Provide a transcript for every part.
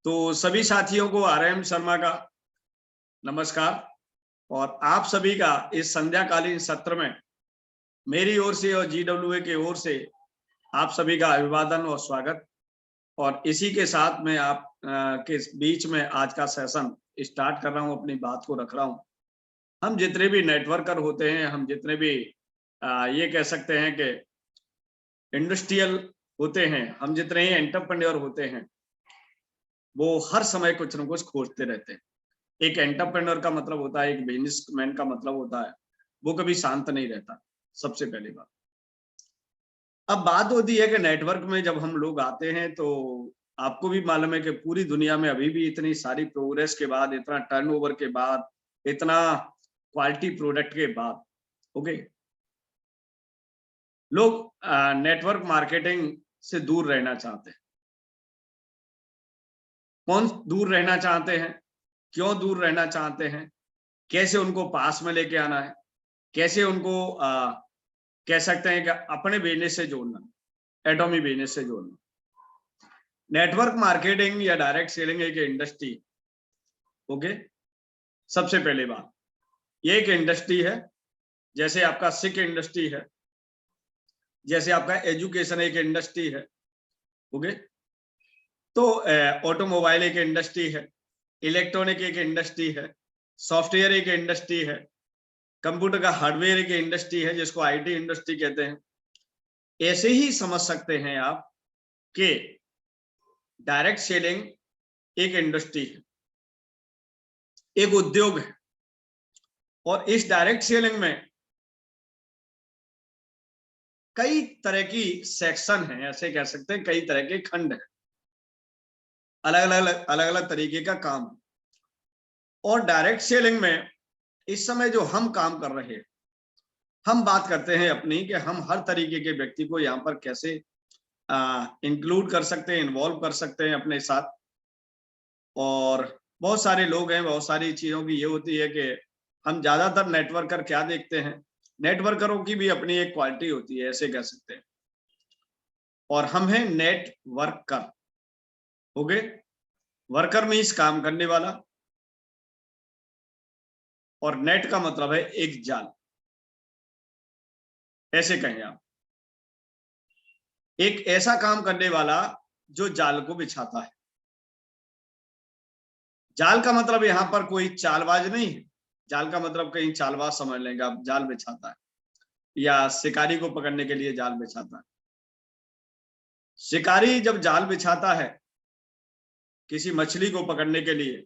तो सभी साथियों को आरएम शर्मा का नमस्कार और आप सभी का इस संध्याकालीन सत्र में मेरी ओर से और जीडब्ल्यूए की ओर से आप सभी का अभिवादन और स्वागत। और इसी के साथ मैं आप के बीच में आज का सेशन स्टार्ट कर रहा हूं, अपनी बात को रख रहा हूं। हम जितने भी नेटवर्कर होते हैं, हम जितने भी ये कह सकते हैं कि इंडस्ट्रियल होते हैं, हम जितने ही एंटरप्रेन्योर होते हैं, वो हर समय कुछ न कुछ खोजते रहते हैं। एक एंटरप्रेन्योर का मतलब होता है, एक बिजनेसमैन का मतलब होता है, वो कभी शांत नहीं रहता। सबसे पहली बात। अब बात होती है कि नेटवर्क में जब हम लोग आते हैं तो आपको भी मालूम है कि पूरी दुनिया में अभी भी इतनी सारी प्रोग्रेस के बाद, इतना टर्नओवर के बाद, इतना क्वालिटी प्रोडक्ट के बाद, ओके, लोग नेटवर्क मार्केटिंग से दूर रहना चाहते हैं। कौन दूर रहना चाहते हैं, क्यों दूर रहना चाहते हैं, कैसे उनको पास में लेके आना है, कैसे उनको कह सकते हैं कि अपने बिजनेस से जोड़ना, एटॉमी बिजनेस से जोड़ना। नेटवर्क मार्केटिंग या डायरेक्ट सेलिंग एक इंडस्ट्री, ओके। सबसे पहले बात, ये एक इंडस्ट्री है, जैसे आपका सिक इंडस्ट्री है, जैसे आपका एजुकेशन एक इंडस्ट्री है, ओके। तो ऑटोमोबाइल एक इंडस्ट्री है, इलेक्ट्रॉनिक एक इंडस्ट्री है, सॉफ्टवेयर एक इंडस्ट्री है, कंप्यूटर का हार्डवेयर एक इंडस्ट्री है जिसको आईटी इंडस्ट्री कहते हैं। ऐसे ही समझ सकते हैं आप कि डायरेक्ट सेलिंग एक इंडस्ट्री है, एक उद्योग है। और इस डायरेक्ट सेलिंग में कई तरह की सेक्शन हैं, ऐसे कह सकते हैं, कई तरह के खंड हैं, अलग अलग तरीके का काम। और डायरेक्ट सेलिंग में इस समय जो हम काम कर रहे हैं, हम बात करते हैं अपनी कि हम हर तरीके के व्यक्ति को यहाँ पर कैसे इंक्लूड कर सकते हैं, इन्वॉल्व कर सकते हैं अपने साथ। और बहुत सारे लोग हैं, बहुत सारी चीजों की ये होती है कि हम ज्यादातर नेटवर्कर क्या देखते हैं, नेटवर्करों की भी अपनी एक क्वालिटी होती है, ऐसे कह सकते हैं। और हम हैं नेटवर्कर, ओके। वर्कर मीन्स काम करने वाला, और नेट का मतलब है एक जाल, ऐसे कहें आप, एक ऐसा काम करने वाला जो जाल को बिछाता है। जाल का मतलब यहां पर कोई चालबाज नहीं है, जाल का मतलब कहीं चालबाज समझ लेंगे आप, जाल बिछाता है या शिकारी को पकड़ने के लिए जाल बिछाता है। शिकारी जब जाल बिछाता है किसी मछली को पकड़ने के लिए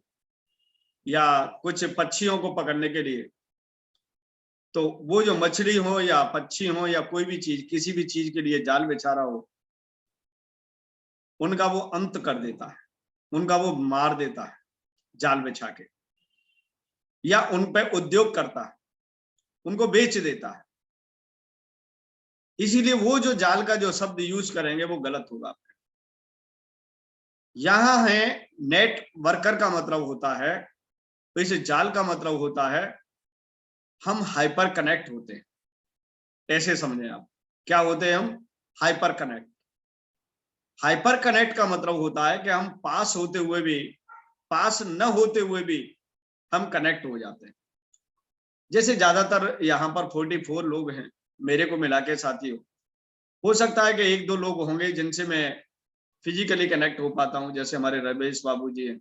या कुछ पक्षियों को पकड़ने के लिए, तो वो जो मछली हो या पक्षी हो या कोई भी चीज, किसी भी चीज के लिए जाल बिछा रहा हो, उनका वो अंत कर देता है, उनका वो मार देता है जाल बिछा के, या उन पे उद्योग करता है, उनको बेच देता है। इसीलिए वो जो जाल का जो शब्द यूज करेंगे वो गलत होगा। यहां है नेटवर्कर का मतलब होता है, तो इस जाल का मतलब होता है हम हाइपर कनेक्ट होते हैं, ऐसे समझें आप। क्या होते हैं हम? Hyper connect. हाइपर कनेक्ट का मतलब होता है कि हम पास होते हुए भी, पास न होते हुए भी हम कनेक्ट हो जाते हैं। जैसे ज्यादातर यहाँ पर 44 लोग हैं मेरे को मिला के साथियों, हो सकता है कि एक दो लोग होंगे जिनसे मैं फिजिकली कनेक्ट हो पाता हूँ, जैसे हमारे रमेश बाबू जी हैं,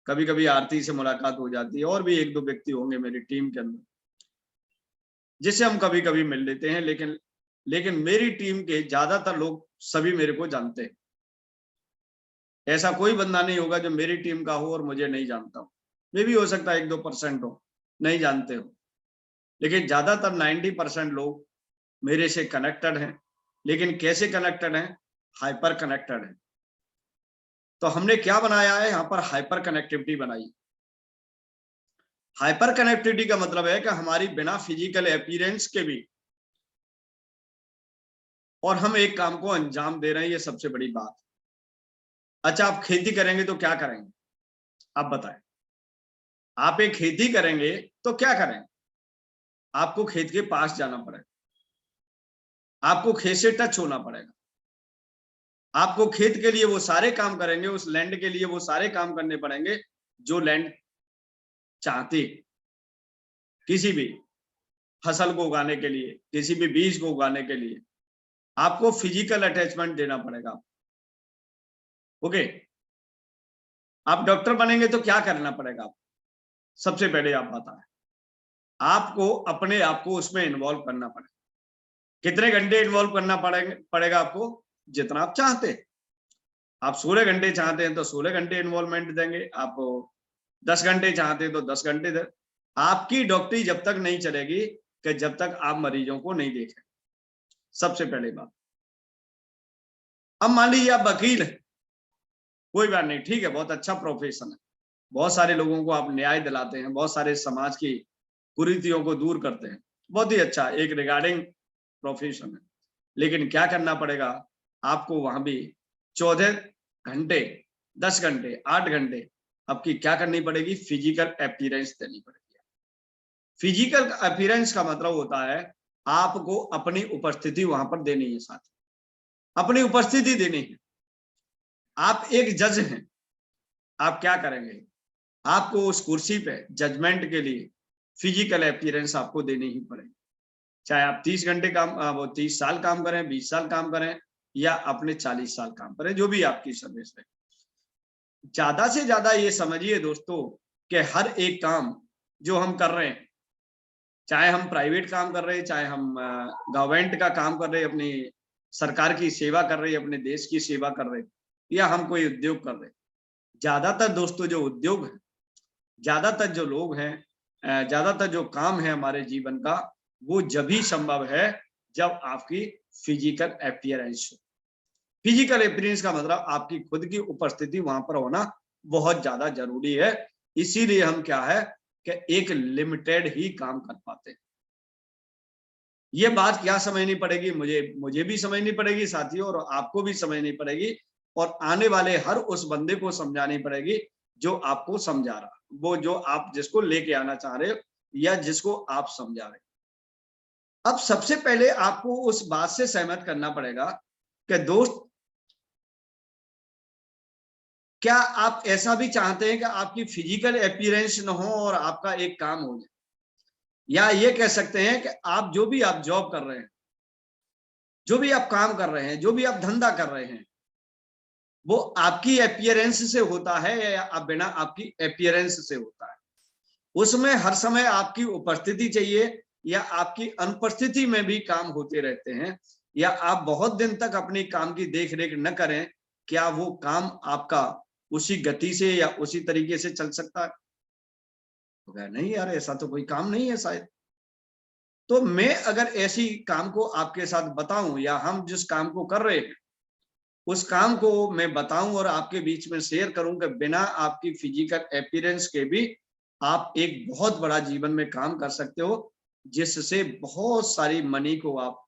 कभी कभी आरती से मुलाकात हो जाती है, और भी एक दो व्यक्ति होंगे मेरी टीम के अंदर जिससे हम कभी कभी मिल लेते हैं। लेकिन मेरी टीम के ज्यादातर लोग सभी मेरे को जानते हैं। ऐसा कोई बंदा नहीं होगा जो मेरी टीम का हो और मुझे नहीं जानता हो। मे भी हो सकता है 1-2% हो नहीं जानते हो, लेकिन ज्यादातर 90% लोग मेरे से कनेक्टेड हैं। लेकिन कैसे कनेक्टेड हैं? हाइपर कनेक्टेड है। तो हमने क्या बनाया है यहाँ पर? हाइपर कनेक्टिविटी बनाई। हाइपर कनेक्टिविटी का मतलब है कि हमारी बिना फिजिकल अपीयरेंस के भी, और हम एक काम को अंजाम दे रहे हैं, ये सबसे बड़ी बात। अच्छा, आप खेती करेंगे तो क्या करेंगे? आप बताएं। आप एक खेती करेंगे तो क्या करेंगे? आपको खेत के पास जाना पड़ेगा, आपको खेत से टच होना पड़ेगा, आपको खेत के लिए वो सारे काम करेंगे, उस लैंड के लिए वो सारे काम करने पड़ेंगे जो लैंड चाहती है। किसी भी फसल को उगाने के लिए, किसी भी बीज को उगाने के लिए आपको फिजिकल अटैचमेंट देना पड़ेगा। ओके, आप डॉक्टर बनेंगे तो क्या करना पड़ेगा? सबसे पहले आप बताएं, आपको अपने आप को उसमें इन्वॉल्व करना पड़ेगा। कितने घंटे इन्वॉल्व करना पड़ेगा आपको? जितना आप चाहते हैं। आप 16 घंटे चाहते हैं तो 16 घंटे इन्वॉल्वमेंट देंगे, आप 10 घंटे चाहते हैं तो 10 घंटे दें। आपकी डॉक्टरी जब तक नहीं चलेगी कि जब तक आप मरीजों को नहीं देखें। सबसे पहले बात। अब मान लीजिए आप वकील हैं, कोई बात नहीं, ठीक है, बहुत अच्छा प्रोफेशन है, बहुत सारे लोगों को आप न्याय दिलाते हैं, बहुत सारे समाज की कुरीतियों को दूर करते हैं, बहुत ही अच्छा एक रिगार्डिंग प्रोफेशन है। लेकिन क्या करना पड़ेगा आपको? वहां भी 14 घंटे, 10 घंटे, 8 घंटे आपकी क्या करनी पड़ेगी? फिजिकल अपीयरेंस देनी पड़ेगी। फिजिकल अपीयरेंस का मतलब होता है आपको अपनी उपस्थिति वहां पर देनी है, साथ अपनी उपस्थिति देनी है। आप एक जज हैं, आप क्या करेंगे? आपको उस कुर्सी पे जजमेंट के लिए फिजिकल अपीयरेंस आपको देनी ही पड़ेगी। चाहे आप 30 घंटे काम, वो 30 साल काम करें, 20 साल काम करें, या अपने 40 साल काम करें, जो भी आपकी सर्विस है। ज्यादा से ज्यादा ये समझिए दोस्तों कि हर एक काम जो हम कर रहे हैं, चाहे हम प्राइवेट काम कर रहे हैं, चाहे हम गवर्नमेंट का काम कर रहे हैं, अपनी सरकार की सेवा कर रहे हैं, अपने देश की सेवा कर रहे हैं, या हम कोई उद्योग कर रहे हैं, ज्यादातर दोस्तों जो उद्योग है, ज्यादातर जो लोग हैं, ज्यादातर जो काम है हमारे जीवन का, वो जब ही संभव है जब आपकी फिजिकल अपीयरेंस हो। फिजिकल अपीयरेंस का मतलब आपकी खुद की उपस्थिति वहां पर होना बहुत ज्यादा जरूरी है। इसीलिए हम क्या है कि एक लिमिटेड ही काम कर पाते हैं। ये बात क्या समझनी पड़ेगी? मुझे भी समझनी पड़ेगी साथियों, और आपको भी समझनी पड़ेगी, और आने वाले हर उस बंदे को समझानी पड़ेगी जो आपको समझा रहा, वो जो आप जिसको लेके आना चाह रहे हो या जिसको आप समझा रहे हो। अब सबसे पहले आपको उस बात से सहमत करना पड़ेगा कि दोस्त, क्या आप ऐसा भी चाहते हैं कि आपकी फिजिकल अपीयरेंस न हो और आपका एक काम हो जाए? या ये कह सकते हैं कि आप जो भी आप जॉब कर रहे हैं, जो भी आप काम कर रहे हैं, जो भी आप धंधा कर रहे हैं, वो आपकी अपीयरेंस से होता है या बिना आपकी अपीयरेंस से होता है? उसमें हर समय आपकी उपस्थिति चाहिए या आपकी अनुपस्थिति में भी काम होते रहते हैं, या आप बहुत दिन तक अपनी काम की देख रेख न करें, क्या वो काम आपका उसी गति से या उसी तरीके से चल सकता है? तो कहा नहीं यार, ऐसा तो कोई काम नहीं है शायद। तो मैं अगर ऐसी काम को आपके साथ बताऊं, या हम जिस काम को कर रहे हैं उस काम को मैं बताऊं और आपके बीच में शेयर करूं कि बिना आपकी फिजिकल अपीयरेंस के भी आप एक बहुत बड़ा जीवन में काम कर सकते हो, जिससे बहुत सारी मनी को आप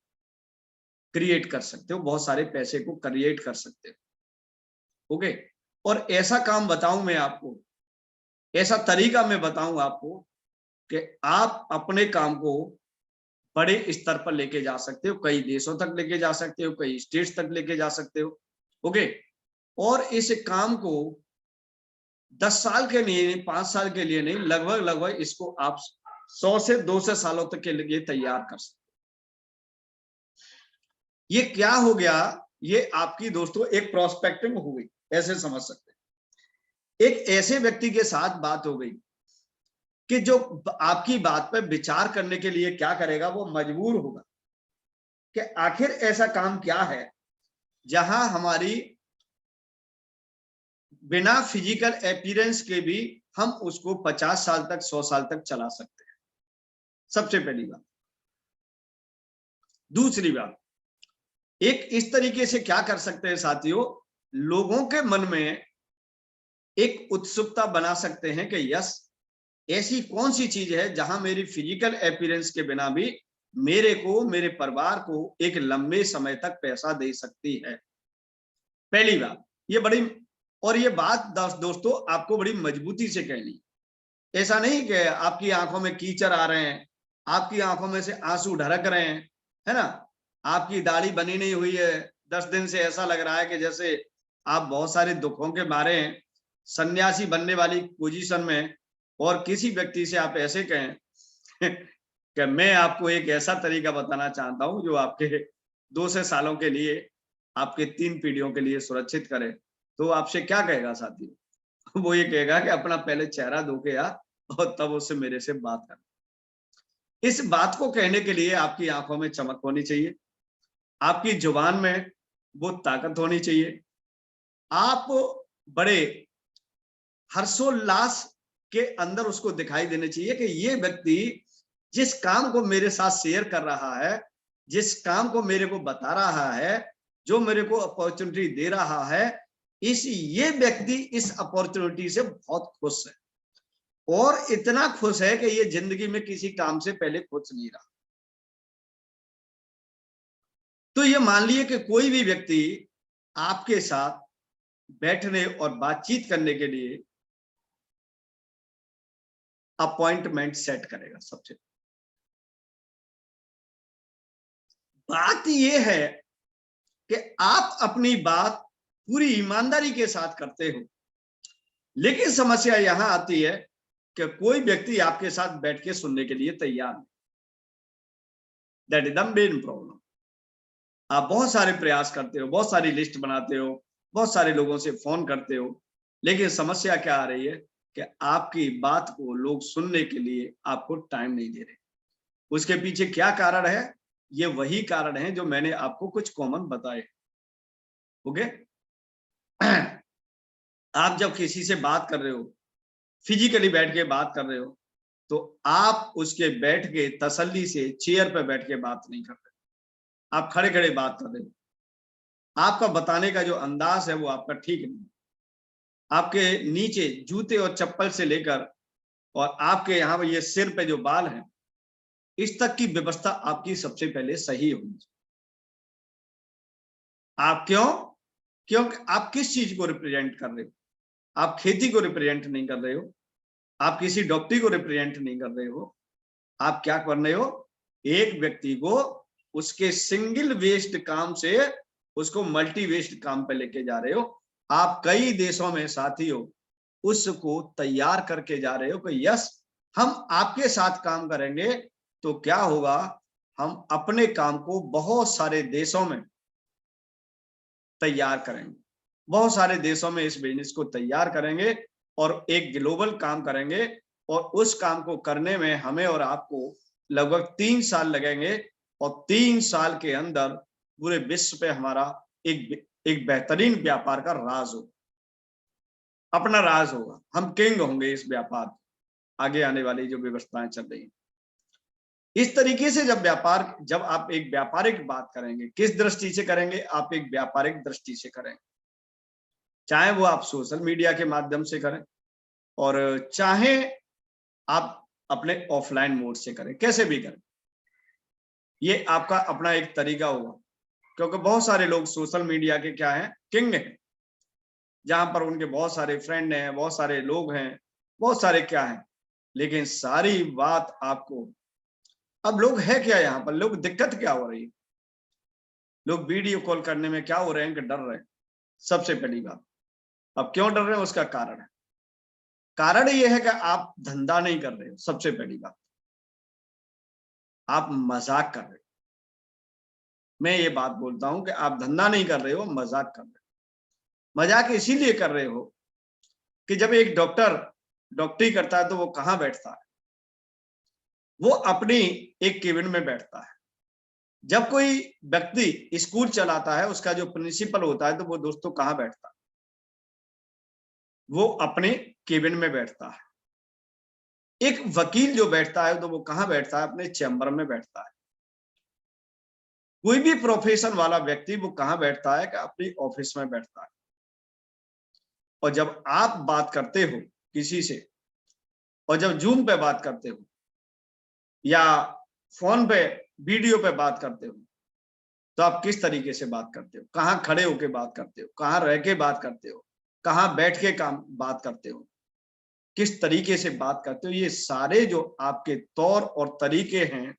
क्रिएट कर सकते हो, बहुत सारे पैसे को क्रिएट कर सकते हो। ओके, और ऐसा काम बताऊं मैं आपको, ऐसा तरीका मैं बताऊं आपको कि आप अपने काम को बड़े स्तर पर लेके जा सकते हो, कई देशों तक लेके जा सकते हो, कई स्टेट्स तक लेके जा सकते हो। ओके, और इस काम को 10 साल के लिए नहीं, 5 साल के लिए नहीं, लगभग इसको आप 100 से 200 सालों तक के लिए तैयार कर सकते। ये क्या हो गया? ये आपकी दोस्तों एक प्रोस्पेक्टिव हो गई, ऐसे समझ सकते हैं। एक ऐसे व्यक्ति के साथ बात हो गई कि जो आपकी बात पर विचार करने के लिए क्या करेगा, वो मजबूर होगा कि आखिर ऐसा काम क्या है जहां हमारी बिना फिजिकल अपीयरेंस के भी हम उसको 50 साल तक, 100 साल तक चला सकते हैं। सबसे पहली बात। दूसरी बात, एक इस तरीके से क्या कर सकते हैं साथियों, लोगों के मन में एक उत्सुकता बना सकते हैं कि यस, ऐसी कौन सी चीज है जहां मेरी फिजिकल अपीयरेंस के बिना भी मेरे को, मेरे परिवार को एक लंबे समय तक पैसा दे सकती है। पहली बात ये बड़ी, और ये बात दोस्तों आपको बड़ी मजबूती से कहनी। ऐसा नहीं कि आपकी आंखों में कीचड़ आ रहे हैं, आपकी आंखों में से आंसू ढरक रहे हैं, है ना, आपकी दाढ़ी बनी नहीं हुई है, 10 दिन से ऐसा लग रहा है कि जैसे आप बहुत सारे दुखों के मारे हैं, सन्यासी बनने वाली पोजीशन में, और किसी व्यक्ति से आप ऐसे कहें कि मैं आपको एक ऐसा तरीका बताना चाहता हूं जो आपके 2 से सालों के लिए, आपके 3 पीढ़ियों के लिए सुरक्षित करे, तो आपसे क्या कहेगा साथी? वो ये कहेगा कि अपना पहले चेहरा धो के आ और तब उससे मेरे से बात कर। इस बात को कहने के लिए आपकी आंखों में चमक होनी चाहिए, आपकी जुबान में वो ताकत होनी चाहिए, आप बड़े हर्षोल्लास के अंदर उसको दिखाई देने चाहिए कि ये व्यक्ति जिस काम को मेरे साथ शेयर कर रहा है, जिस काम को मेरे को बता रहा है, जो मेरे को अपॉर्चुनिटी दे रहा है, ये व्यक्ति इस अपॉर्चुनिटी से बहुत खुश है, और इतना खुश है कि ये जिंदगी में किसी काम से पहले खुश नहीं रहा। तो ये मान लिए कि कोई भी व्यक्ति आपके साथ बैठने और बातचीत करने के लिए अपॉइंटमेंट सेट करेगा। सबसे बात ये है कि आप अपनी बात पूरी ईमानदारी के साथ करते हो, लेकिन समस्या यहां आती है कि कोई व्यक्ति आपके साथ बैठ के सुनने के लिए तैयार नहीं। That is the main problem. आप बहुत सारे प्रयास करते हो, बहुत सारी लिस्ट बनाते हो, बहुत सारे लोगों से फोन करते हो, लेकिन समस्या क्या आ रही है कि आपकी बात को लोग सुनने के लिए आपको टाइम नहीं दे रहे। उसके पीछे क्या कारण है? ये वही कारण है जो मैंने आपको कुछ कॉमन बताए। ओके? आप जब किसी से बात कर रहे हो, फिजिकली बैठ के बात कर रहे हो, तो आप उसके बैठ के तसल्ली से चेयर पे बैठ के बात नहीं कर रहे, आप खड़े खड़े बात कर रहे हो। आपका बताने का जो अंदाज है वो आपका ठीक नहीं। आपके नीचे जूते और चप्पल से लेकर और आपके यहाँ ये सिर पे जो बाल हैं, इस तक की व्यवस्था आपकी सबसे पहले सही होनी चाहिए। आप क्योंकि आप किस चीज को रिप्रेजेंट कर रहे हो? आप खेती को रिप्रेजेंट नहीं कर रहे हो, आप किसी डॉक्टरी को रिप्रेजेंट नहीं कर रहे हो, आप क्या कर रहे हो? एक व्यक्ति को उसके सिंगल वेस्ट काम से उसको मल्टी वेस्ट काम पे लेके जा रहे हो। आप कई देशों में साथियों उसको तैयार करके जा रहे हो कि यस, हम आपके साथ काम करेंगे तो क्या होगा, हम अपने काम को बहुत सारे देशों में तैयार करेंगे, बहुत सारे देशों में इस बिजनेस को तैयार करेंगे और एक ग्लोबल काम करेंगे, और उस काम को करने में हमें और आपको लगभग 3 साल लगेंगे, और 3 साल के अंदर पूरे विश्व पे हमारा एक बेहतरीन व्यापार का राज होगा, अपना राज होगा, हम किंग होंगे इस व्यापार। आगे आने वाली जो व्यवस्थाएं चल रही हैं इस तरीके से, जब आप एक व्यापारिक बात करेंगे, किस दृष्टि से करेंगे? आप एक व्यापारिक दृष्टि से करेंगे, चाहे वो आप सोशल मीडिया के माध्यम से करें और चाहे आप अपने ऑफलाइन मोड से करें, कैसे भी करें, ये आपका अपना एक तरीका होगा। क्योंकि बहुत सारे लोग सोशल मीडिया के क्या हैं, किंग हैं, जहां पर उनके बहुत सारे फ्रेंड हैं, बहुत सारे लोग हैं, बहुत सारे क्या हैं, लेकिन सारी बात आपको, अब लोग है क्या, यहाँ पर लोग दिक्कत क्या हो रही है? लोग वीडियो कॉल करने में क्या हो रहे हैं कि डर रहे हैं। सबसे पहली बात, अब क्यों डर रहे हैं उसका कारण है, कारण यह है कि आप धंधा नहीं कर रहे हो। सबसे पहली बात, आप मजाक कर रहे हो। मैं ये बात बोलता हूं कि आप धंधा नहीं कर रहे हो, मजाक कर रहे हो। मजाक इसीलिए कर रहे हो कि जब एक डॉक्टर डॉक्टरी करता है तो वो कहाँ बैठता है? वो अपनी एक केबिन में बैठता है। जब कोई व्यक्ति स्कूल चलाता है, उसका जो प्रिंसिपल होता है, तो वो दोस्तों कहाँ बैठता है? वो अपने केबिन में बैठता है। एक वकील जो बैठता है तो वो कहाँ बैठता है? अपने चैम्बर में बैठता है। कोई भी प्रोफेशन वाला व्यक्ति वो कहाँ बैठता है? कि अपनी ऑफिस में बैठता है। और जब आप बात करते हो किसी से, और जब जूम पे बात करते हो या फोन पे वीडियो पे बात करते हो, तो आप किस तरीके से बात करते हो? कहाँ खड़े होके बात करते हो? कहाँ रह के बात करते हो? कहाँ बैठ के बात करते हो? किस तरीके से बात करते हो? ये सारे जो आपके तौर और तरीके हैं,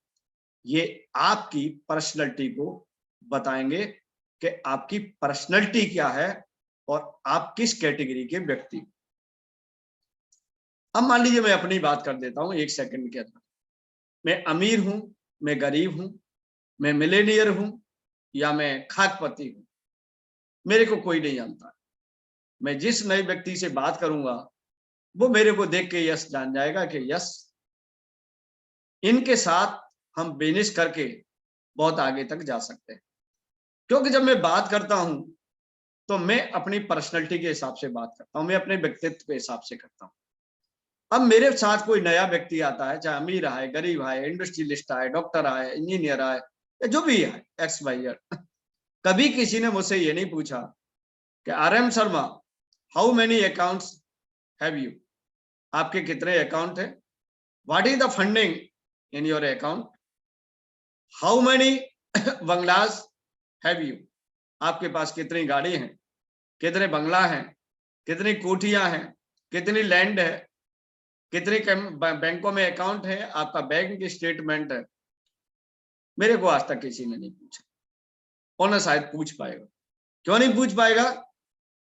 ये आपकी पर्सनैलिटी को बताएंगे, कि आपकी पर्सनैलिटी क्या है और आप किस कैटेगरी के व्यक्ति। अब मान लीजिए मैं अपनी बात कर देता हूं 1 सेकंड के अंदर। मैं अमीर हूं, मैं गरीब हूं, मैं मिलेनियर हूं या मैं खाकपति हूं, मेरे को कोई नहीं जानता। मैं जिस नए व्यक्ति से बात करूंगा वो मेरे को देख के यस जान जाएगा कि यस, इनके साथ हम बिजनेस करके बहुत आगे तक जा सकते हैं। क्योंकि जब मैं बात करता हूं तो मैं अपनी पर्सनैलिटी के हिसाब से बात करता हूं, मैं अपने व्यक्तित्व के हिसाब से करता हूं। अब मेरे साथ कोई नया व्यक्ति आता है, चाहे अमीर आए, गरीब आए, इंडस्ट्रियलिस्ट आए, डॉक्टर आए, इंजीनियर आए या जो भी आए, एक्स वाई जेड, कभी किसी ने मुझसे ये नहीं पूछा कि RM Sharma, how many accounts have you, आपके कितने अकाउंट है, what is the funding in your account, how many bungalows have you, आपके पास कितनी गाड़ी हैं, कितने बंगला हैं, कितनी कोठियां हैं, कितनी लैंड है, कितने बैंकों में अकाउंट है, आपका बैंक की स्टेटमेंट है। मेरे को आज तक किसी ने नहीं पूछा और ना शायद पूछ पाएगा। क्यों नहीं पूछ पाएगा?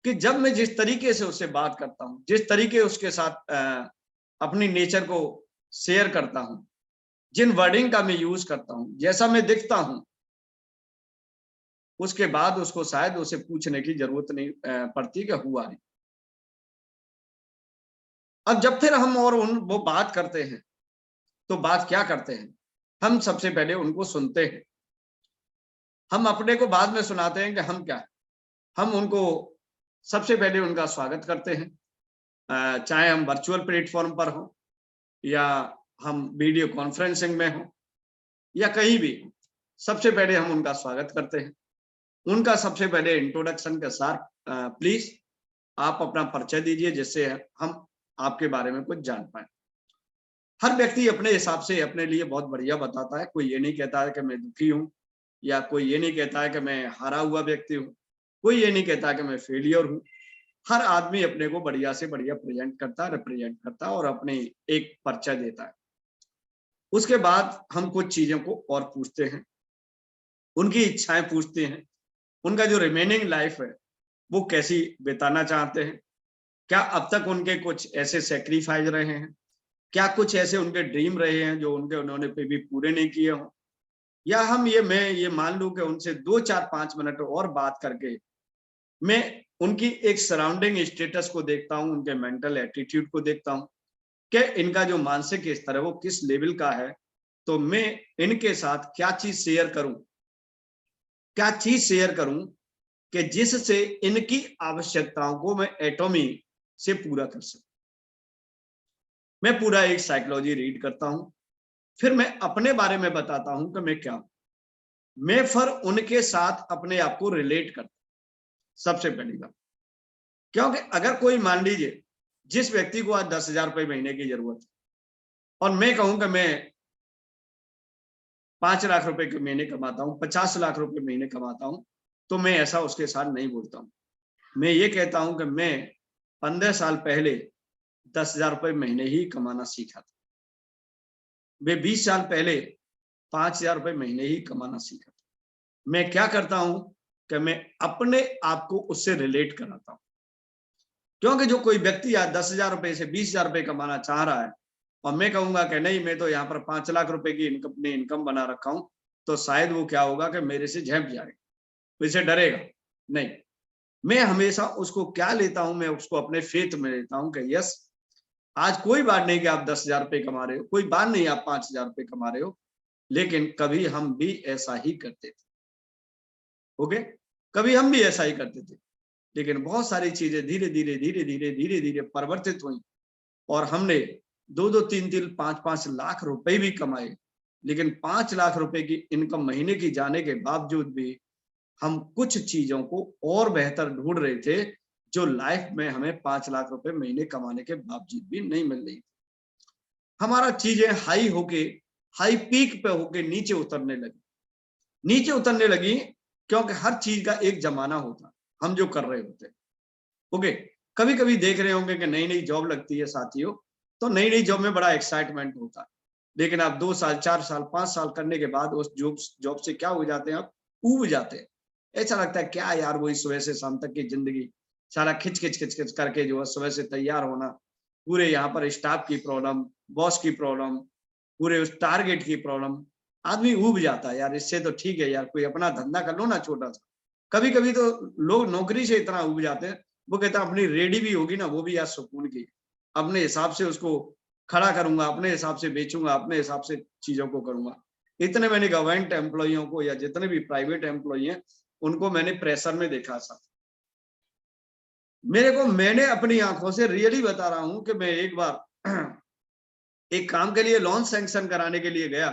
कि जब मैं जिस तरीके से उससे बात करता हूं, जिस तरीके उसके साथ अपनी नेचर को शेयर करता हूं, जिन वर्डिंग का मैं यूज करता हूं, जैसा मैं दिखता हूं, उसके बाद उसको शायद उसे पूछने की जरूरत नहीं पड़ती कि हुआ नहीं। अब जब फिर हम और वो बात करते हैं तो बात क्या करते हैं, हम सबसे पहले उनको सुनते हैं। हम अपने को बाद में सुनाते हैं कि हम क्या है। हम उनको सबसे पहले उनका स्वागत करते हैं, चाहे हम वर्चुअल प्लेटफॉर्म पर हो या हम वीडियो कॉन्फ्रेंसिंग में हो या कहीं भी। सबसे पहले हम उनका स्वागत करते हैं, उनका सबसे पहले इंट्रोडक्शन के साथ प्लीज आप अपना परिचय दीजिए जिससे हम आपके बारे में कुछ जान पाए। हर व्यक्ति अपने हिसाब से अपने लिए बहुत बढ़िया बताता है। कोई ये नहीं कहता है कि मैं दुखी हूँ, या कोई ये नहीं कहता है कि मैं हारा हुआ व्यक्ति हूँ, कोई ये नहीं कहता कि मैं फेलियर हूँ। हर आदमी अपने को बढ़िया से बढ़िया प्रेजेंट करता है, रिप्रेजेंट करता है और अपने एक परिचय देता है। उसके बाद हम कुछ चीजों को और पूछते हैं, उनकी इच्छाएं पूछते हैं, उनका जो रिमेनिंग लाइफ है वो कैसी बिताना चाहते हैं, क्या अब तक उनके कुछ ऐसे सेक्रीफाइस रहे हैं, क्या कुछ ऐसे उनके ड्रीम रहे हैं जो उन्होंने पे भी पूरे नहीं किए हों, या मैं ये मान लूं कि उनसे 2-4-5 मिनट और बात करके मैं उनकी एक सराउंडिंग स्टेटस को देखता हूं, उनके मेंटल एटीट्यूड को देखता हूं कि इनका जो मानसिक स्तर है वो किस लेवल का है। तो मैं इनके साथ क्या चीज शेयर करूं कि जिससे इनकी आवश्यकताओं को मैं एटॉमी से पूरा कर सकूं। मैं पूरा एक साइकोलॉजी रीड करता हूं, फिर मैं अपने बारे में बताता हूं कि मैं क्या हूं। मैं फिर उनके साथ अपने आप को रिलेट करता हूं सबसे पहली बात। क्योंकि अगर कोई मान लीजिए जिस व्यक्ति को आज 10,000 रुपए महीने की जरूरत है और मैं कहूं कि मैं 5 लाख रुपए के महीने कमाता हूं, 50 लाख रुपए महीने कमाता हूं, तो मैं ऐसा उसके साथ नहीं बोलता हूं। मैं ये कहता हूं कि मैं 15 साल पहले 10,000 रुपए महीने ही कमाना सीखा था। मैं 20 साल पहले 5,000 रुपए महीने ही कमाना सीखा था। मैं क्या करता हूं कि मैं अपने आप को उससे रिलेट कराता हूं। क्योंकि जो कोई व्यक्ति आज 10,000 रुपए से 20,000 रुपए कमाना चाह रहा है और मैं कहूंगा कि नहीं मैं तो यहाँ पर 5 लाख रुपए की इनकम बना रखा हूं, तो शायद वो क्या होगा कि मेरे से झेप जाएगा, मुझसे डरेगा। नहीं, मैं हमेशा उसको क्या लेता हूं, मैं उसको अपने फेथ में लेता हूं कि यस, आज कोई बात नहीं कि आप 10,000 रुपए कमा रहे हो, कोई बात नहीं आप 5,000 रुपए कमा रहे हो, लेकिन कभी हम भी ऐसा ही करते थे। ओके, कभी हम भी ऐसा ही करते थे, लेकिन बहुत सारी चीजें धीरे धीरे परिवर्तित हुई और हमने 2-2, 3-3, 5-5 लाख रुपए भी कमाए। लेकिन 5 लाख रुपए की इनकम महीने की जाने के बावजूद भी हम कुछ चीजों को और बेहतर ढूंढ रहे थे जो लाइफ में हमें 5 लाख रुपए महीने कमाने के बावजूद भी नहीं मिल रही। हमारा चीजें हाई पीक पे होके नीचे उतरने लगी क्योंकि हर चीज का एक जमाना होता, हम जो कर रहे होते। ओके, कभी कभी देख रहे होंगे कि नई नई जॉब लगती है साथियों, तो नई नई जॉब में बड़ा एक्साइटमेंट होता है, लेकिन आप 2 साल 4 साल 5 साल करने के बाद उस जॉब से क्या हो जाते हैं, आप ऊब जाते हैं। ऐसा लगता है क्या यार, वही सुबह से शाम तक की जिंदगी, सारा खिच खिच खिच खिच करके जो है सुबह से तैयार होना, पूरे यहाँ पर स्टाफ की प्रॉब्लम, बॉस की प्रॉब्लम, पूरे उस टारगेट की प्रॉब्लम, आदमी ऊब जाता है यार। इससे तो ठीक है यार, कोई अपना धंधा कर लो ना छोटा सा। कभी कभी तो लोग नौकरी से इतना ऊब जाते हैं, वो कहता है अपनी रेडी भी होगी ना, वो भी यार सुकून की, अपने हिसाब से उसको खड़ा करूंगा, अपने हिसाब से बेचूंगा, अपने हिसाब से चीजों को करूंगा। इतने मैंने गवर्नमेंट एम्प्लॉइयों को या जितने भी प्राइवेट एम्प्लॉई हैं, उनको मैंने प्रेशर में देखा था। मैंने अपनी आंखों से रियली बता रहा हूं कि मैं एक बार एक काम के लिए लोन सैंक्शन कराने के लिए गया,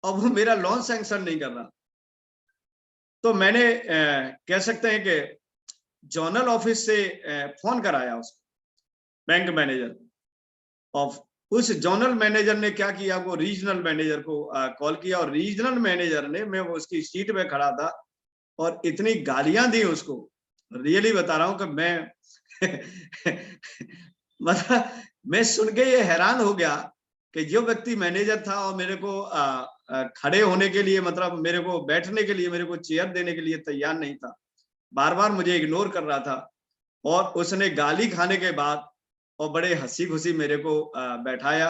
और वो मेरा लोन सैंक्शन नहीं कर रहा। तो मैंने कह सकते हैं कि जोनल ऑफिस से फोन कराया उसको, बैंक मैनेजर, और उस जोनल मैनेजर ने क्या किया, वो रीजनल मैनेजर को कॉल किया, और रीजनल मैनेजर ने, मैं वो उसकी सीट पे खड़ा था, और इतनी गालियां दी उसको, रियली बता रहा हूं कि मैं मतलब मैं सुन के ये हैरान हो गया कि जो व्यक्ति मैनेजर था और मेरे को खड़े होने के लिए, मतलब मेरे को बैठने के लिए, मेरे को चेयर देने के लिए तैयार नहीं था, बार बार मुझे इग्नोर कर रहा था, और उसने गाली खाने के बाद और बड़े हंसी खुशी मेरे को बैठाया,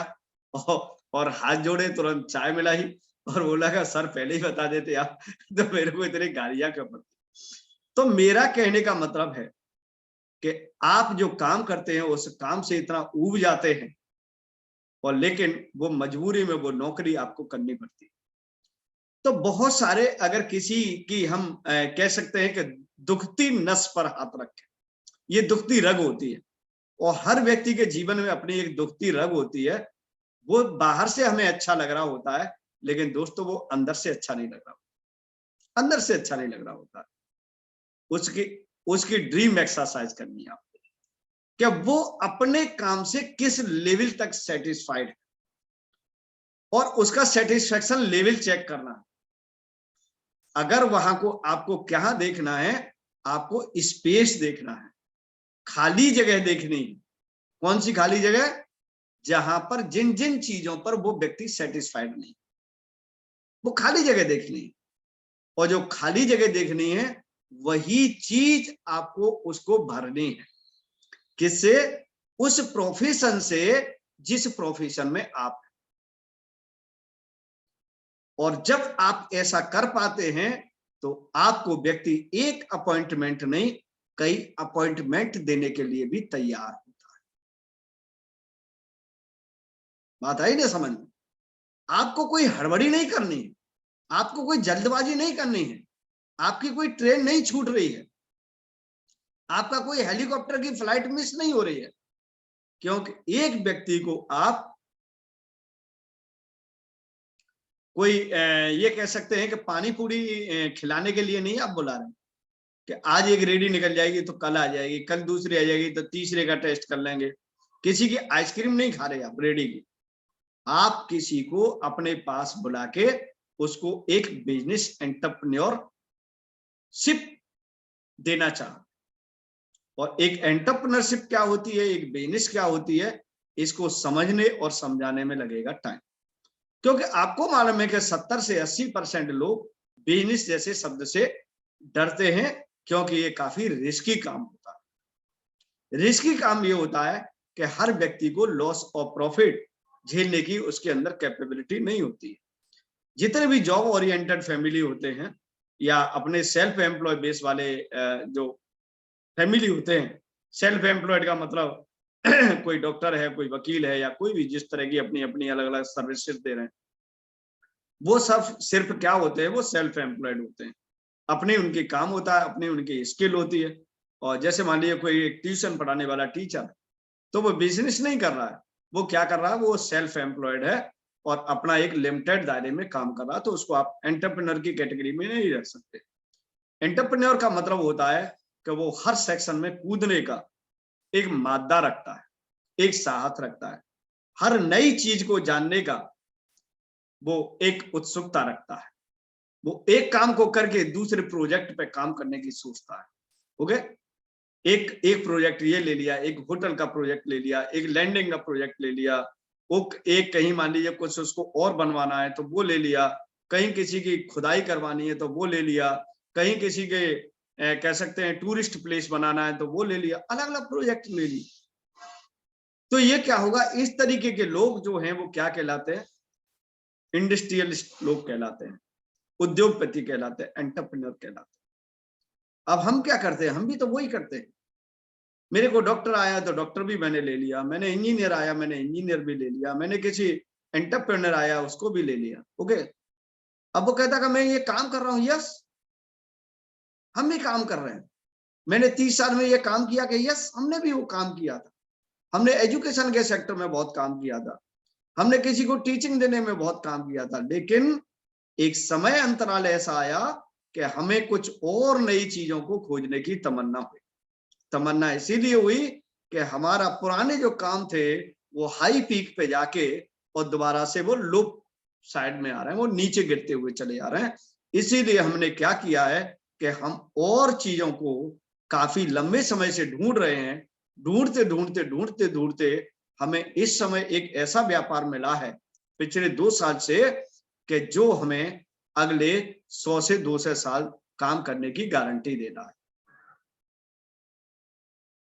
और हाथ जोड़े, तुरंत चाय मिलाई, और बोला कि सर पहले ही बता देते आप तो मेरे को इतनी गालियां क्यों पड़ती। तो मेरा कहने का मतलब है कि आप जो काम करते हैं उस काम से इतना ऊब जाते हैं, और लेकिन वो मजबूरी में वो नौकरी आपको करनी पड़ती है। तो बहुत सारे, अगर किसी की हम कह सकते हैं कि दुखती नस पर हाथ रखें, ये दुखती रग होती है, और हर व्यक्ति के जीवन में अपनी एक दुखती रग होती है। वो बाहर से हमें अच्छा लग रहा होता है, लेकिन दोस्तों वो अंदर से अच्छा नहीं लग रहा, अंदर से अच्छा नहीं लग रहा होता है। उसकी उसकी ड्रीम एक्सरसाइज करनी है आपको, क्या वो अपने काम से किस लेवल तक सेटिस्फाइड है, और उसका सेटिस्फेक्शन लेवल चेक करना है। अगर वहां को आपको क्या देखना है, आपको स्पेस देखना है, खाली जगह देखनी है। कौन सी खाली जगह? जहां पर जिन जिन चीजों पर वो व्यक्ति सेटिस्फाइड नहीं, वो खाली जगह देखनी है। और जो खाली जगह देखनी है, वही चीज आपको उसको भरनी है। किससे? उस प्रोफेशन से जिस प्रोफेशन में आप हैं। और जब आप ऐसा कर पाते हैं, तो आपको व्यक्ति एक अपॉइंटमेंट नहीं, कई अपॉइंटमेंट देने के लिए भी तैयार होता है। बात आई ना समझ में? आपको कोई हड़बड़ी नहीं करनी है, आपको कोई जल्दबाजी नहीं करनी है, आपकी कोई ट्रेन नहीं छूट रही है, आपका कोई हेलीकॉप्टर की फ्लाइट मिस नहीं हो रही है, क्योंकि एक व्यक्ति को आप कोई ये कह सकते हैं कि पानी पूरी खिलाने के लिए नहीं आप बुला रहे, कि आज एक रेडी निकल जाएगी तो कल आ जाएगी, कल दूसरी आ जाएगी तो तीसरे का टेस्ट कर लेंगे। किसी की आइसक्रीम नहीं खा रहे आप रेडी की, आप किसी को अपने पास बुला के उसको एक बिजनेस एंटरप्रेन्योरशिप देना चाह। और एक एंटरप्रेन्योरशिप क्या होती है, एक बिजनेस क्या होती है, इसको समझने और समझाने में लगेगा टाइम। क्योंकि आपको मालूम है कि 70 से 80% लोग बिजनेस जैसे शब्द से डरते हैं, क्योंकि ये काफी रिस्की काम होता है। रिस्की काम ये होता है कि हर व्यक्ति को लॉस और प्रॉफिट झेलने की उसके अंदर कैपेबिलिटी नहीं होती है। जितने भी जॉब ओरिएंटेड फैमिली होते हैं, या अपने सेल्फ एम्प्लॉय बेस वाले जो फैमिली होते हैं, सेल्फ एम्प्लॉयड का मतलब कोई डॉक्टर है, कोई वकील है, या कोई भी जिस तरह की अपनी अपनी अलग अलग सर्विसेज दे रहे हैं, वो सब सिर्फ क्या होते हैं, वो सेल्फ एम्प्लॉयड होते हैं। अपनी उनकी काम होता है, अपनी उनकी स्किल होती है। और जैसे मान लीजिए कोई एक ट्यूशन पढ़ाने वाला टीचर, तो वो बिजनेस नहीं कर रहा है, वो क्या कर रहा है, वो सेल्फ एम्प्लॉयड है, और अपना एक लिमिटेड दायरे में काम कर रहा है। तो उसको आप एंटरप्रेन्योर की कैटेगरी में नहीं रख सकते। एंटरप्रेन्योर का मतलब होता है कि वो हर सेक्शन में कूदने का एक मादा रखता है, एक साहस रखता है, हर नई चीज को जानने का वो एक उत्सुकता रखता है। वो एक काम को करके दूसरे प्रोजेक्ट पे काम करने की सोचता है। ओके, एक एक प्रोजेक्ट ये ले लिया, एक होटल का प्रोजेक्ट ले लिया, एक लैंडिंग का प्रोजेक्ट ले लिया, वो एक कहीं मान लीजिए कुछ उसको और बनवाना है तो वो ले लिया, कहीं किसी की खुदाई करवानी है तो वो ले लिया, कहीं किसी के कह सकते हैं टूरिस्ट प्लेस बनाना है तो वो ले लिया, अलग अलग प्रोजेक्ट ले लिए। तो ये क्या होगा, इस तरीके के लोग जो हैं वो क्या कहलाते हैं, इंडस्ट्रियलिस्ट लोग कहलाते हैं, उद्योगपति कहलाते हैं, एंटरप्रेन्योर कहलाते हैं। अब हम क्या करते हैं, हम भी तो वही करते हैं। मेरे को डॉक्टर आया तो डॉक्टर भी मैंने ले लिया, मैंने इंजीनियर आया मैंने इंजीनियर भी ले लिया, मैंने किसी एंटरप्रेन्योर आया उसको भी ले लिया। ओके, अब वो कहता कि मैं ये काम कर रहा हूं, यस हम भी काम कर रहे हैं। मैंने 30 साल में ये काम किया कि यस हमने भी वो काम किया था। हमने एजुकेशन के सेक्टर में बहुत काम किया था, हमने किसी को टीचिंग देने में बहुत काम किया था। लेकिन एक समय अंतराल ऐसा आया कि हमें कुछ और नई चीजों को खोजने की तमन्ना हुई। तमन्ना इसीलिए हुई कि हमारा पुराने जो काम थे वो हाई पीक पे जाके और दोबारा से वो लो साइड में आ रहे हैं, वो नीचे गिरते हुए चले आ रहे हैं। इसीलिए हमने क्या किया है कि हम और चीजों को काफी लंबे समय से ढूंढ रहे हैं। ढूंढते ढूंढते ढूंढते ढूंढते हमें इस समय एक ऐसा व्यापार मिला है पिछले 2 साल से कि जो हमें अगले 100 से 200 साल काम करने की गारंटी दे रहा है।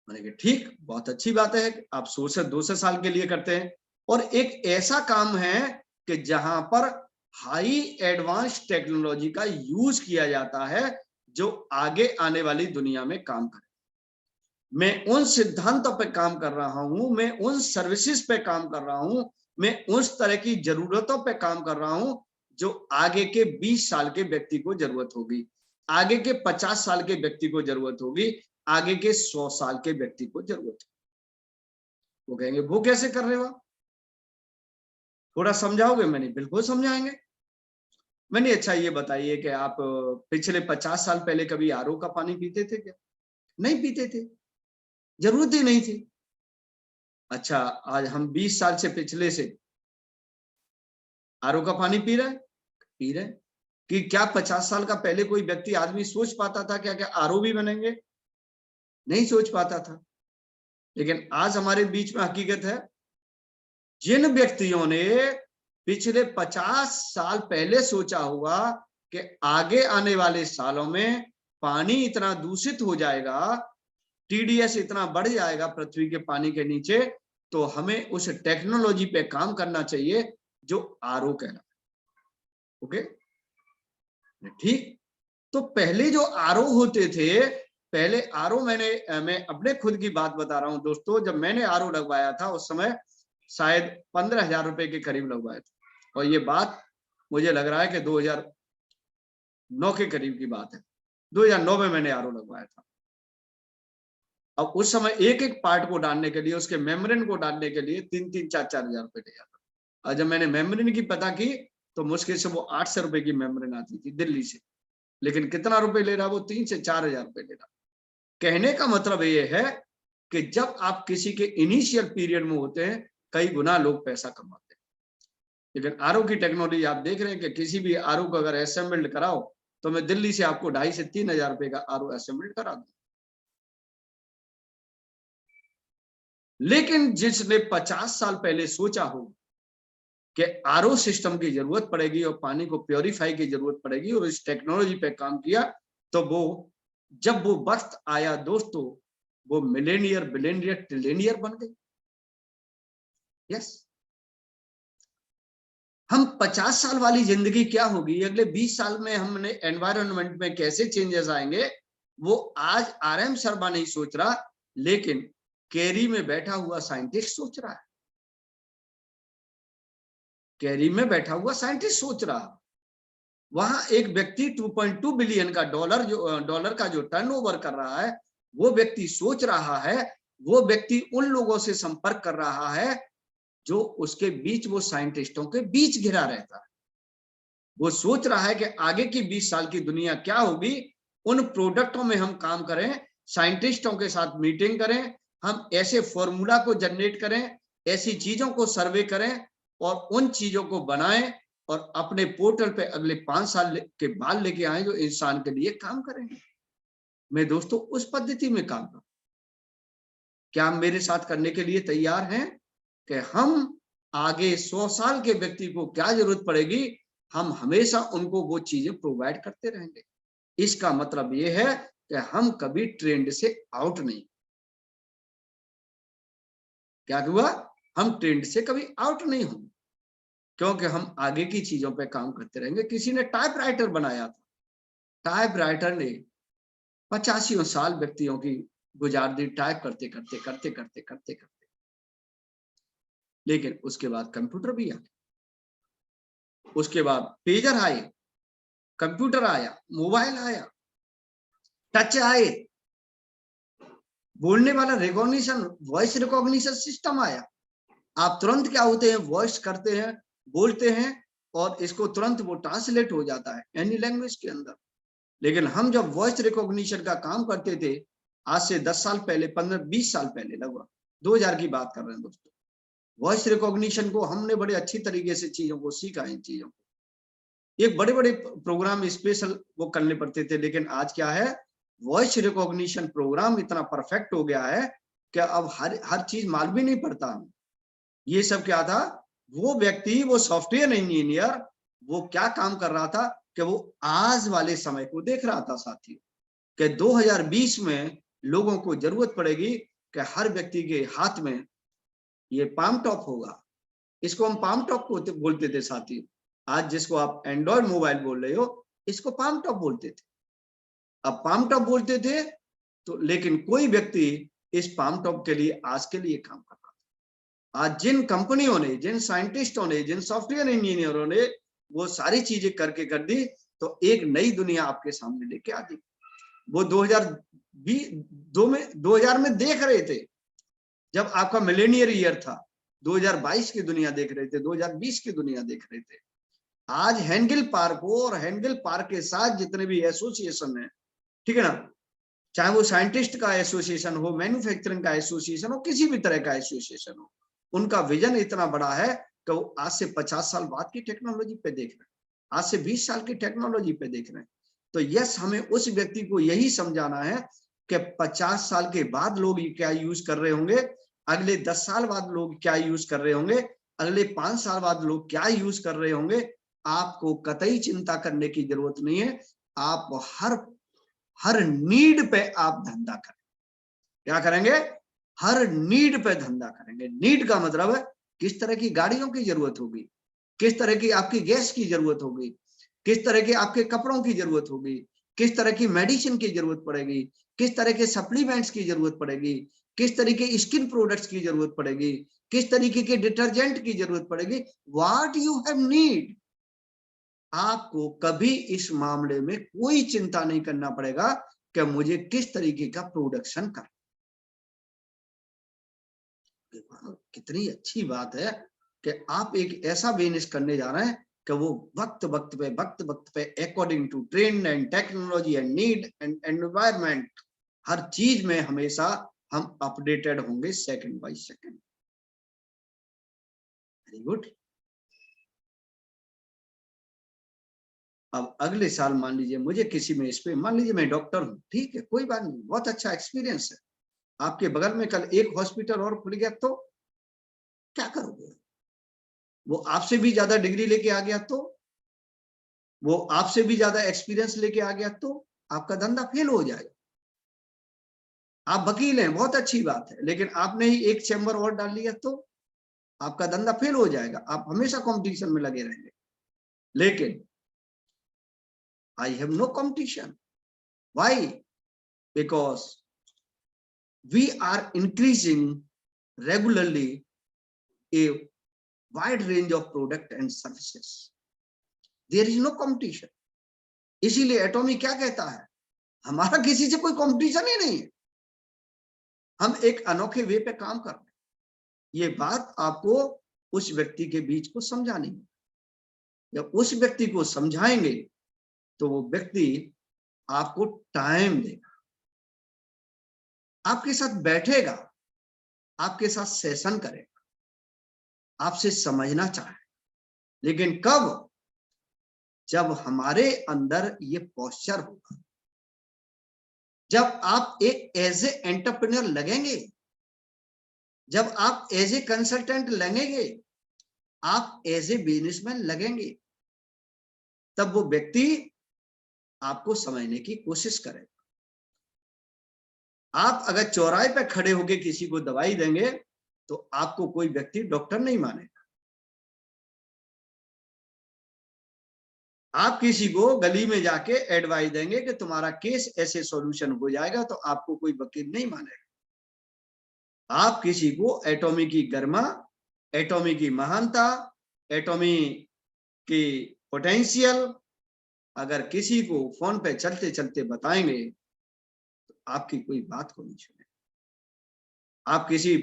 मैंने कहा ठीक, बहुत अच्छी बात है आप 100 से 200 साल के लिए करते हैं, और एक ऐसा काम है कि जहां पर हाई एडवांस टेक्नोलॉजी का यूज किया जाता है जो आगे आने वाली दुनिया में काम करे। मैं उन सिद्धांतों पे काम कर रहा हूं, मैं उन सर्विसेज पे काम कर रहा हूं, मैं उस तरह की जरूरतों पे काम कर रहा हूं जो आगे के 20 साल के व्यक्ति को जरूरत होगी, आगे के 50 साल के व्यक्ति को जरूरत होगी, आगे के 100 साल के व्यक्ति को जरूरत है। वो कहेंगे वो कैसे कर रहे हो, थोड़ा समझाओगे? मैंने बिल्कुल समझाएंगे। मैंने अच्छा ये बताइए कि आप पिछले 50 साल पहले कभी आरओ का पानी पीते थे क्या? नहीं पीते थे, जरूरत ही नहीं थी। अच्छा, आज हम 20 साल से पिछले से आरओ का पानी पी रहे हैं, पी रहे हैं। कि क्या 50 साल का पहले कोई व्यक्ति आदमी सोच पाता था क्या क्या आरओ भी बनेंगे? नहीं सोच पाता था। लेकिन आज हमारे बीच में हकीकत है, जिन व्यक्तियों ने पिछले 50 साल पहले सोचा हुआ कि आगे आने वाले सालों में पानी इतना दूषित हो जाएगा, टीडीएस इतना बढ़ जाएगा पृथ्वी के पानी के नीचे, तो हमें उस टेक्नोलॉजी पे काम करना चाहिए जो आरओ कहना है। ओके, ठीक। तो पहले जो आरओ होते थे, पहले आरओ मैं अपने खुद की बात बता रहा हूं दोस्तों, जब मैंने आरओ लगवाया था उस समय शायद 15,000 रुपए के करीब लगवाए थे, और ये बात मुझे लग रहा है कि 2009 के करीब की बात है। 2009 में मैंने आरओ लगवाया था। अब उस समय एक एक पार्ट को डालने के लिए, उसके मेम्ब्रेन को डालने के लिए 3-3, 4-4 हजार रुपए ले जाता। और जब मैंने मेम्ब्रेन की पता की तो मुश्किल से वो 800 रुपए की मेम्ब्रेन आती थी दिल्ली से, लेकिन कितना रुपए ले रहा, वो 3 से 4 हजार रुपए ले रहा। कहने का मतलब ये है कि जब आप किसी के इनिशियल पीरियड में होते हैं, कई गुना लोग पैसा कमाते हैं। लेकिन आरओ की टेक्नोलॉजी आप देख रहे हैं कि किसी भी आरओ को अगर असेंबल्ड कराओ तो मैं दिल्ली से आपको 2,500 से 3,000 रुपए का आरओ असेंबल्ड करा दूं। लेकिन जिसने 50 साल पहले सोचा हो कि आरओ सिस्टम की जरूरत पड़ेगी और पानी को प्योरीफाई की जरूरत पड़ेगी और इस टेक्नोलॉजी पे काम किया, तो वो जब वो वक्त आया दोस्तों, वो मिलेनियर, बिलेनियर, ट्रिलियनियर बन गए। यस, हम 50 साल वाली जिंदगी क्या होगी, अगले 20 साल में हमने एनवायरनमेंट में कैसे चेंजेस आएंगे, वो आज आरएम शर्मा नहीं सोच रहा, लेकिन कैरी में बैठा हुआ साइंटिस्ट सोच रहा है। कैरी में बैठा हुआ साइंटिस्ट सोच रहा। वहां एक व्यक्ति 2.2 बिलियन का डॉलर का जो टर्नओवर कर रहा है, वो व्यक्ति सोच रहा है, वो व्यक्ति उन लोगों से संपर्क कर रहा है जो उसके बीच, वो साइंटिस्टों के बीच घिरा रहता है। वो सोच रहा है कि आगे की 20 साल की दुनिया क्या होगी, उन प्रोडक्टों में हम काम करें, साइंटिस्टों के साथ मीटिंग करें, हम ऐसे फॉर्मूला को जनरेट करें, ऐसी चीजों को सर्वे करें और उन चीजों को बनाएं और अपने पोर्टल पे अगले 5 साल के बाद लेके आए जो इंसान के लिए काम करेंगे। मैं दोस्तों उस पद्धति में काम करूं। क्या आप मेरे साथ करने के लिए तैयार हैं कि हम आगे 100 साल के व्यक्ति को क्या जरूरत पड़ेगी, हम हमेशा उनको वो चीजें प्रोवाइड करते रहेंगे। इसका मतलब ये है कि हम कभी ट्रेंड से आउट नहीं। क्या हुआ? हम ट्रेंड से कभी आउट नहीं होंगे, क्योंकि हम आगे की चीजों पे काम करते रहेंगे। किसी ने टाइपराइटर बनाया था, टाइपराइटर ने 85 साल व्यक्तियों की गुजार दी टाइप करते करते करते करते करते करते। लेकिन उसके बाद कंप्यूटर भी आ गया, उसके बाद पेजर आए, कंप्यूटर आया, मोबाइल आया, टच आए, बोलने वाला रिकॉग्निशन, वॉइस रिकॉग्निशन सिस्टम आया। आप तुरंत क्या होते हैं, वॉइस करते हैं, बोलते हैं, और इसको तुरंत वो ट्रांसलेट हो जाता है एनी लैंग्वेज के अंदर। लेकिन हम जब वॉइस रिकॉग्निशन का काम करते थे, आज से 10 साल पहले, 15-20 साल पहले, लगभग 2000 की बात कर रहे हैं दोस्तों, वॉइस रिकॉग्निशन को हमने बड़े अच्छी तरीके से चीजों को सीखा, इन चीजों को एक बड़े बड़े प्रोग्राम स्पेशल वो करने पड़ते थे। लेकिन आज क्या है, वॉइस रिकॉग्निशन प्रोग्राम इतना परफेक्ट हो गया है कि अब हर चीज मालूम भी नहीं पड़ता। ये सब क्या था, वो व्यक्ति, वो सॉफ्टवेयर इंजीनियर, वो क्या काम कर रहा था कि वो आज वाले समय को देख रहा था साथियों, कि 2020 में लोगों को जरूरत पड़ेगी कि हर व्यक्ति के हाथ में ये पाम टॉप होगा। इसको हम पाम टॉप को बोलते थे साथियों। आज जिसको आप एंड्रॉयड मोबाइल बोल रहे हो, इसको पाम टॉप बोलते थे। अब पाम टॉप बोलते थे तो, लेकिन कोई व्यक्ति इस पाम टॉप के लिए आज के लिए काम कर रहा था। आज जिन कंपनियों ने, जिन साइंटिस्टों ने, जिन सॉफ्टवेयर इंजीनियरों ने वो सारी चीजें करके कर दी, तो एक नई दुनिया आपके सामने लेके आ दी। वो 2000 में देख रहे थे, जब आपका मिलेनियर ईयर था, 2022 की दुनिया देख रहे थे, 2020 की दुनिया देख रहे थे। आज हेंगेल पार्क हो, और हेंगेल पार्क के साथ जितने भी एसोसिएशन है, ठीक है ना, चाहे वो साइंटिस्ट का एसोसिएशन हो, मैन्युफैक्चरिंग का एसोसिएशन हो, किसी भी तरह का एसोसिएशन हो, उनका विजन इतना बड़ा है कि वो आज से 50 साल बाद की टेक्नोलॉजी पे देख रहे हैं, आज से 20 साल की टेक्नोलॉजी पे देख रहे हैं। तो यस, हमें उस व्यक्ति को यही समझाना है कि 50 साल के बाद लोग क्या यूज कर रहे होंगे, अगले 10 साल बाद लोग क्या यूज कर रहे होंगे, अगले 5 साल बाद लोग क्या यूज कर रहे होंगे। आपको कतई चिंता करने की जरूरत नहीं है। आप हर नीड पे आप धंधा करें। क्या करेंगे? हर नीड पे धंधा करेंगे। नीड का मतलब है किस तरह की गाड़ियों की जरूरत होगी, किस तरह की आपकी गैस की जरूरत होगी, किस तरह के आपके कपड़ों की जरूरत होगी, किस तरह की मेडिसिन की जरूरत पड़ेगी, किस तरह के सप्लीमेंट्स की जरूरत पड़ेगी, किस तरीके स्किन प्रोडक्ट्स की जरूरत पड़ेगी, किस तरीके के डिटर्जेंट की जरूरत पड़ेगी। What you have need. आपको कभी इस मामले में कोई चिंता नहीं करना पड़ेगा कि मुझे किस तरीके का प्रोडक्शन कर। कितनी अच्छी बात है कि आप एक ऐसा बिजनेस करने जा रहे हैं कि वो वक्त वक्त पे according to trend and technology and need and environment, हर चीज में हमेशा हम अपडेटेड होंगे, second by second. Very good. अब अगले साल मान लीजिए मुझे किसी में इस पे, मान लीजिए मैं डॉक्टर हूँ, ठीक है, कोई बात नहीं, बहुत अच्छा एक्सपीरियंस है। आपके बगल में कल एक हॉस्पिटल और खुल गया तो क्या करोगे? वो आपसे भी ज्यादा डिग्री लेके आ गया तो, वो आपसे भी ज्यादा एक्सपीरियंस लेके आ गया तो आपका धंधा फेल हो जाएगा। आप वकील हैं, बहुत अच्छी बात है, लेकिन आपने ही एक चैम्बर और डाल लिया तो आपका धंधा फेल हो जाएगा। आप हमेशा कंपटीशन में लगे रहेंगे। लेकिन I have no competition. Why? Because we are increasing regularly a wide range of product and services. There is no competition. इसीलिए एटॉमिक क्या कहता है, हमारा किसी से कोई कंपटीशन ही नहीं है, हम एक अनोखे वे पे काम कर रहे हैं। ये बात आपको उस व्यक्ति के बीच को समझानी है। जब उस व्यक्ति को समझाएंगे तो वो व्यक्ति आपको टाइम देगा, आपके साथ बैठेगा, आपके साथ सेशन करेगा, आपसे समझना चाहे। लेकिन कब? जब हमारे अंदर ये पोस्चर होगा, जब आप एक एज ए एंटरप्रेन्योर लगेंगे, जब आप एज ए कंसल्टेंट लगेंगे, आप एज ए बिजनेसमैन लगेंगे, तब वो व्यक्ति आपको समझने की कोशिश करेगा। आप अगर चौराहे पे खड़े होकर किसी को दवाई देंगे तो आपको कोई व्यक्ति डॉक्टर नहीं मानेगा। आप किसी को गली में जाके एडवाइस देंगे कि तुम्हारा केस ऐसे सॉल्यूशन हो जाएगा तो आपको कोई वकील नहीं मानेगा। आप किसी को एटॉमी की गरिमा, एटॉमी की महानता, एटॉमी की पोटेंशियल अगर किसी को फोन पे चलते चलते बताएंगे तो आपकी कोई बात को नहीं सुने। आप किसी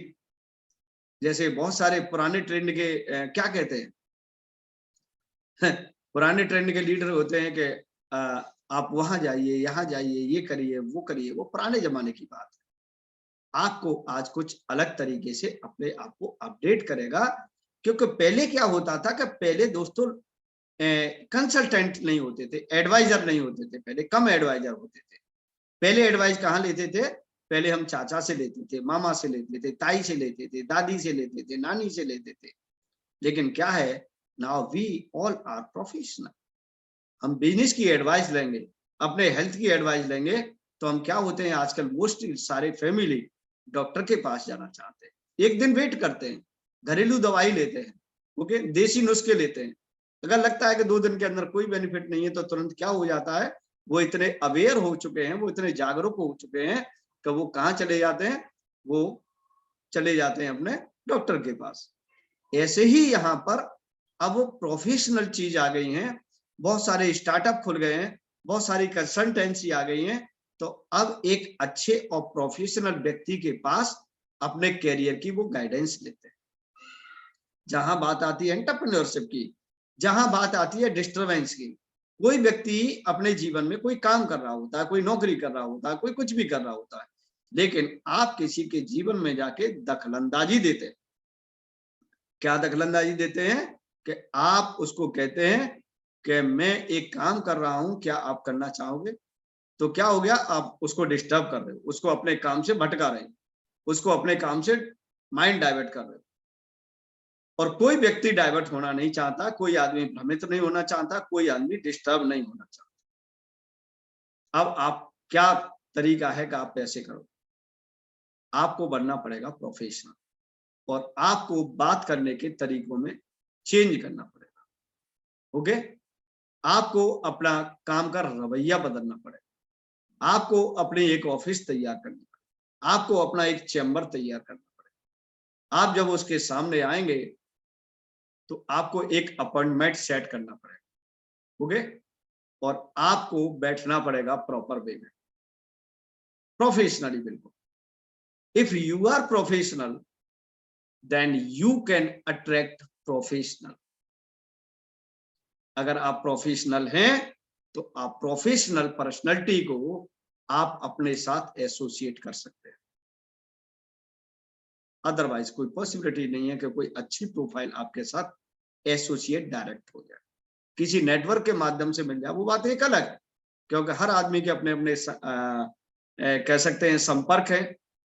जैसे बहुत सारे पुराने ट्रेंड के क्या कहते हैं पुराने ट्रेंड के लीडर होते हैं कि आप वहां जाइए, यहाँ जाइए, ये करिए, वो करिए, वो पुराने जमाने की बात है। आपको आज कुछ अलग तरीके से अपने आप को अपडेट करेगा, क्योंकि पहले क्या होता था कि पहले दोस्तों कंसल्टेंट नहीं होते थे, एडवाइजर नहीं होते थे, पहले कम एडवाइजर होते थे। पहले एडवाइस कहाँ लेते थे? पहले हम चाचा से लेते थे, मामा से लेते थे, ताई से लेते थे, दादी से लेते थे, नानी से लेते थे। लेकिन क्या है, now we all are professional. हम बिजनेस की एडवाइस लेंगे, अपने हेल्थ की एडवाइस लेंगे, तो हम क्या होते हैं आजकल मोस्टली सारे फैमिली डॉक्टर के पास जाना चाहते हैं। एक दिन वेट करते हैं, घरेलू दवाई लेते हैं, ओके, देसी नुस्खे लेते हैं। अगर लगता है कि 2 दिन के अंदर कोई बेनिफिट नहीं है तो तुरंत क्या हो जाता है, वो इतने अवेयर हो चुके हैं, वो इतने जागरूक हो चुके हैं कि वो कहाँ चले जाते हैं, वो चले जाते हैं अपने डॉक्टर के पास। ऐसे ही यहाँ पर अब वो प्रोफेशनल चीज आ गई है, बहुत सारे स्टार्टअप खुल गए हैं, बहुत सारी कंसल्टेंसी आ गई है। तो अब एक अच्छे और प्रोफेशनल व्यक्ति के पास अपने कैरियर की वो गाइडेंस लेते हैं। जहां बात आती है एंटरप्रेन्योरशिप की, जहां बात आती है डिस्टर्बेंस की, कोई व्यक्ति अपने जीवन में कोई काम कर रहा होता है, कोई नौकरी कर रहा होता है, कोई कुछ भी कर रहा होता है, लेकिन आप किसी के जीवन में जाके दखलंदाजी देते हैं। क्या दखलंदाजी देते हैं कि आप उसको कहते हैं कि मैं एक काम कर रहा हूं, क्या आप करना चाहोगे? तो क्या हो गया, आप उसको डिस्टर्ब कर रहे हो, उसको अपने काम से भटका रहे हो, उसको अपने काम से माइंड डाइवर्ट कर रहे हो। और कोई व्यक्ति डाइवर्ट होना नहीं चाहता, कोई आदमी भ्रमित नहीं होना चाहता, कोई आदमी डिस्टर्ब नहीं होना चाहता। अब आप क्या तरीका है कि आप ऐसे करो? आपको बनना पड़ेगा प्रोफेशनल, और आपको बात करने के तरीकों में चेंज करना पड़ेगा। ओके, आपको अपना काम का रवैया बदलना पड़ेगा, आपको अपनी एक ऑफिस तैयार करनी पड़ेगी, आपको अपना एक चैम्बर तैयार करना पड़ेगा। आप जब उसके सामने आएंगे तो आपको एक अपॉइंटमेंट सेट करना पड़ेगा। ओके, और आपको बैठना पड़ेगा प्रॉपर वे में, प्रोफेशनली बिल्कुल। If you are professional then you can attract professional. अगर आप प्रोफेशनल हैं तो आप प्रोफेशनल पर्सनैलिटी को आप अपने साथ एसोसिएट कर सकते हैं। अदरवाइज कोई पॉसिबिलिटी नहीं है कि कोई अच्छी प्रोफाइल आपके साथ एसोसिएट डायरेक्ट हो जाए, किसी नेटवर्क के माध्यम से मिल जाए, वो बात एक अलग है। क्योंकि हर आदमी के अपने अपने कह सकते हैं संपर्क है,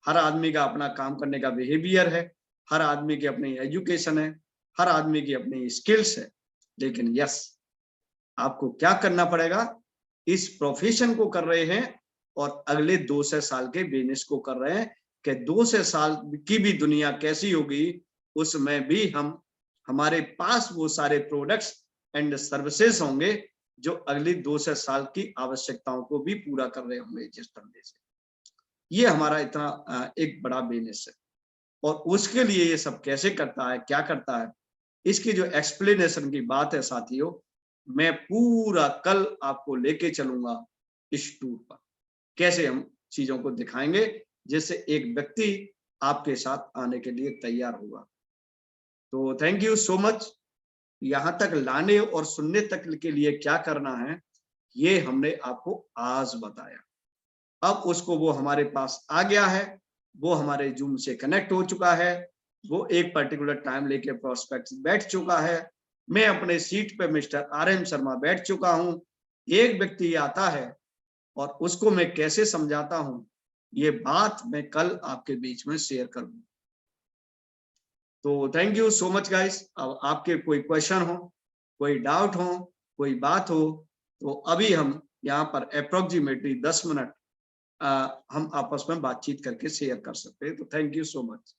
हर आदमी का अपना काम करने का बिहेवियर है, हर आदमी की अपनी एजुकेशन है, हर आदमी की अपनी स्किल्स है। लेकिन यस, आपको क्या करना पड़ेगा, इस प्रोफेशन को कर रहे हैं और अगले 2 से साल के बिजनेस को कर रहे हैं कि 2 से साल की भी दुनिया कैसी होगी, उसमें भी हम हमारे पास वो सारे प्रोडक्ट्स एंड सर्विसेज होंगे जो अगली 2 से साल की आवश्यकताओं को भी पूरा कर रहे होंगे जिस धंधे से। ये हमारा इतना एक बड़ा बिजनेस है, और उसके लिए ये सब कैसे करता है, क्या करता है, इसकी जो एक्सप्लेनेशन की बात है साथियों, मैं पूरा कल आपको लेके चलूंगा इस टूर पर, कैसे हम चीजों को दिखाएंगे जिससे एक व्यक्ति आपके साथ आने के लिए तैयार होगा। तो थैंक यू सो मच। यहाँ तक लाने और सुनने तक के लिए क्या करना है ये हमने आपको आज बताया। अब उसको वो हमारे पास आ गया है, वो हमारे जूम से कनेक्ट हो चुका है, वो एक पर्टिकुलर टाइम लेके प्रोस्पेक्ट बैठ चुका है, मैं अपने सीट पे मिस्टर RM शर्मा बैठ चुका हूं। एक व्यक्ति आता है और उसको मैं कैसे समझाता हूं, ये बात मैं कल आपके बीच में शेयर करूंगा। तो thank you so much guys. अब आपके कोई क्वेश्चन हो, कोई डाउट हो, कोई बात हो, तो अभी हम यहाँ पर अप्रोक्सीमेटली 10 मिनट हम आपस में बातचीत करके शेयर कर सकते हैं। तो थैंक यू सो मच।